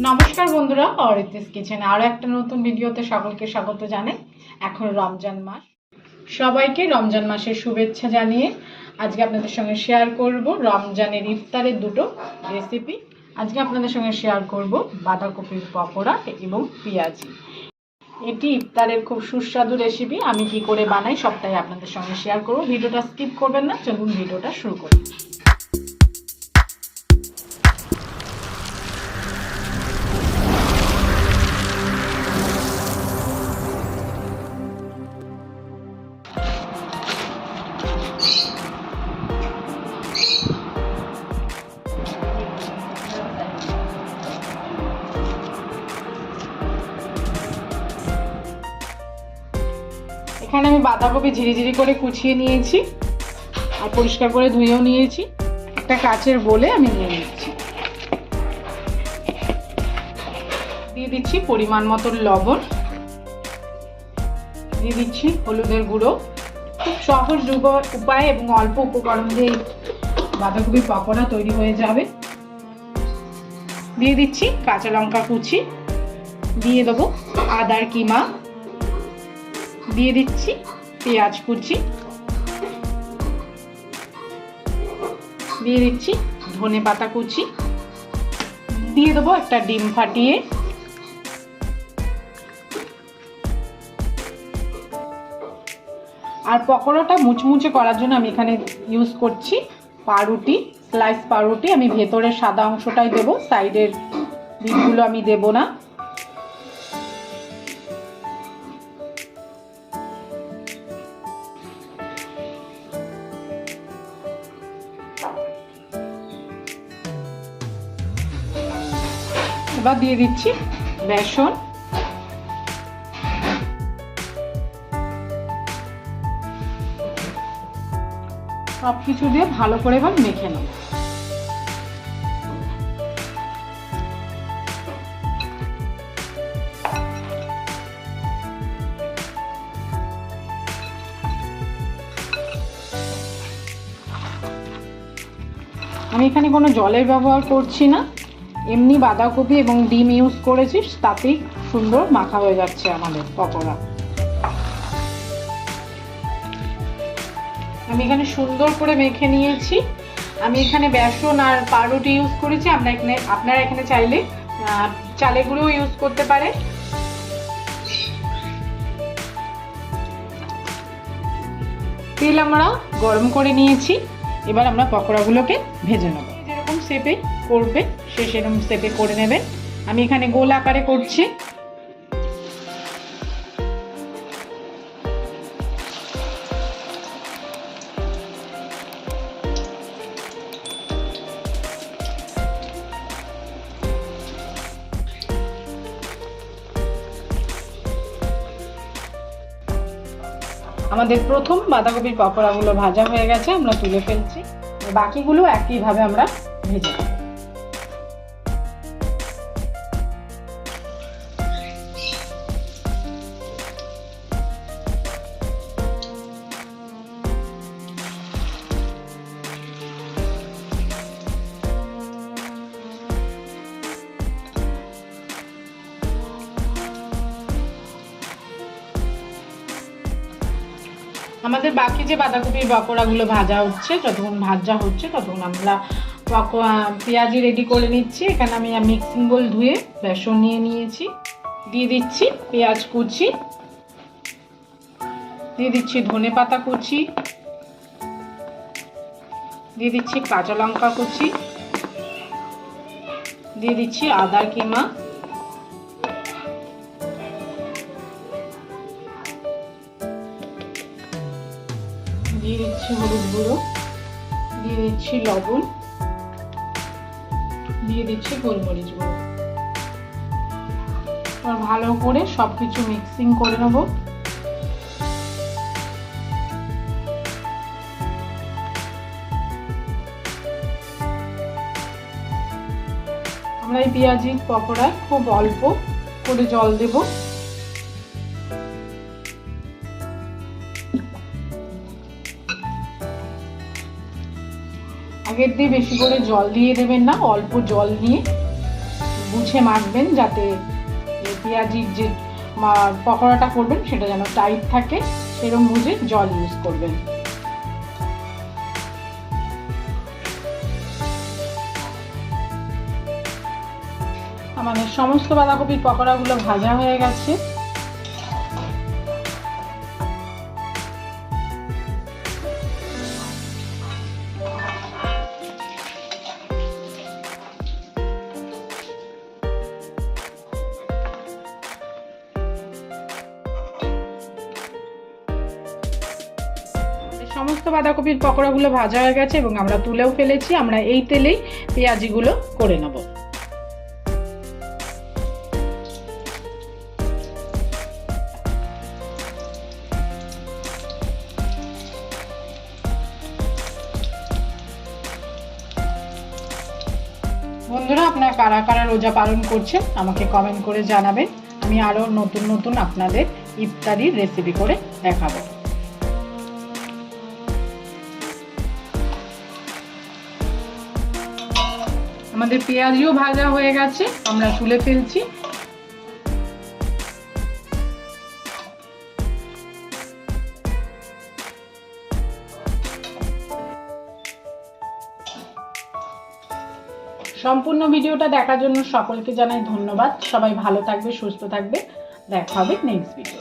নমস্কার বন্ধুরা, অরিতিস কিচেনে আরও একটা নতুন ভিডিওতে সকলকে স্বাগত জানাই। এখন রমজান মাস, সবাইকে রমজান মাসের শুভেচ্ছা জানিয়ে আজকে আপনাদের সঙ্গে শেয়ার করব রমজানের ইফতারের দুটো রেসিপি। আজকে আপনাদের সঙ্গে শেয়ার করব বাঁধাকপির পকোড়া এবং পেঁয়াজি। এটি ইফতারের খুব সুস্বাদু রেসিপি। আমি কি করে বানাই সবটাই আপনাদের সঙ্গে শেয়ার করব। ভিডিওটা স্কিপ করবেন না, চলুন ভিডিওটা শুরু করি। এখানে আমি বাঁধাকপি ঝিরিঝিরি করে কুচিয়ে নিয়েছি আর পরিষ্কার করে ধুয়েও নিয়েছি। একটা কাচের বোলে আমি নিয়ে নিচ্ছি। দিয়ে দিচ্ছি পরিমাণ মতো লবণ, দিয়ে দিচ্ছি হলুদের গুঁড়ো। খুব সহজ উপায় এবং অল্প উপকরণ দিয়ে বাঁধাকপির পকোড়া তৈরি হয়ে যাবে। দিয়ে দিচ্ছি কাঁচা লঙ্কা কুচি, দিয়ে দেবো আদার কিমা, দিয়ে দিচ্ছি পেঁয়াজ কুচি, দিয়ে দিচ্ছি ধনে পাতা কুচি, দিয়ে দেবো একটা ডিম ফাটিয়ে, আর পকোড়াটা মুচমুচে করার জন্য আমি এখানে ইউজ করছি পাউরুটি, স্লাইস পাউরুটি। আমি ভেতরের সাদা অংশটাই দেবো, সাইডের দিকগুলো আমি দেব না। এবার দিয়ে দিচ্ছি বেসন, সবকিছু দিয়ে ভালো করে এবার মেখে নেব। আমি এখানে কোনো জলের ব্যবহার করছি না, এমনি বাঁধাকপি এবং ডিম ইউজ করেছি, তাতেই সুন্দর মাখা হয়ে যাচ্ছে আমাদের পকোড়া। আমি এখানে সুন্দর করে মেখে নিয়েছি। আমি এখানে বেসন আর পাউরুটি ইউজ করেছি। আপনারা এখানে চাইলে চালের গুঁড়ো ইউজ করতে পারেন। তেল আমরা গরম করে নিয়েছি, এবার আমরা পকোড়াগুলোকে ভেজে নেব। যেরকম শেপে করবে সে সেরকম শেপে করে নেবেন। আমি এখানে গোল আকারে করছি। আমাদের প্রথম বাঁধাকপির পকোড়াগুলো ভাজা হয়ে গেছে, আমরা তুলে ফেলছি। বাকিগুলো একইভাবে আমরা ভেজে নেব। আমাদের বাকি যে বাঁধাকপির পকোড়াগুলো ভাজা হচ্ছে, যতক্ষণ ভাজা হচ্ছে ততক্ষণ আমরা পেঁয়াজি রেডি করে নিচ্ছি। এখানে আমি মিক্সিং বোল ধুয়ে বেসন নিয়ে নিয়েছি, দিয়ে দিচ্ছি পেঁয়াজ কুচি, দিয়ে দিচ্ছি ধনে পাতা কুচি, দিয়ে দিচ্ছি কাঁচা লঙ্কা কুচি, দিয়ে দিচ্ছি আদার কিমা, দিয়ে দিচ্ছি হলুদ গুঁড়ো, দিয়ে দিচ্ছি লবণ, দিয়ে দিচ্ছি গোলমরিচ গুঁড়ো। আর ভালো করে সবকিছু মিক্সিং করে নেব। আমরা এই পেঁয়াজির পকোড়ায় খুব অল্প করে জল দেব। আগের দিয়ে বেশি করে জল দিয়ে দেবেন না, অল্প জল নিয়ে বুঝে মাখবেন, যাতে পেঁয়াজির যে পকোড়াটা করবেন সেটা যেন টাইট থাকে, সেরকম বুঝে জল ইউজ করবেন। আমাদের সমস্ত বাঁধাকপির পকোড়াগুলো ভাজা হয়ে গেছে। সমস্ত বাঁধাকপির পকোড়াগুলো ভাজা হয়ে গেছে এবং আমরা তুলেও ফেলেছি। আমরা এই তেলেই পেঁয়াজিগুলো করে নেব। বন্ধুরা, আপনারা কারা কারা রোজা পালন করছেন আমাকে কমেন্ট করে জানাবেন। আমি আরো নতুন নতুন আপনাদের ইফতারির রেসিপি করে দেখাবো। আমাদের পেঁয়াজিও ভাজা হয়ে গেছে, আমরা তুলে ফেলছি। সম্পূর্ণ ভিডিওটা দেখার জন্য সকলকে জানাই ধন্যবাদ। সবাই ভালো থাকবে, সুস্থ থাকবে। দেখা হবে নেক্সট ভিডিও।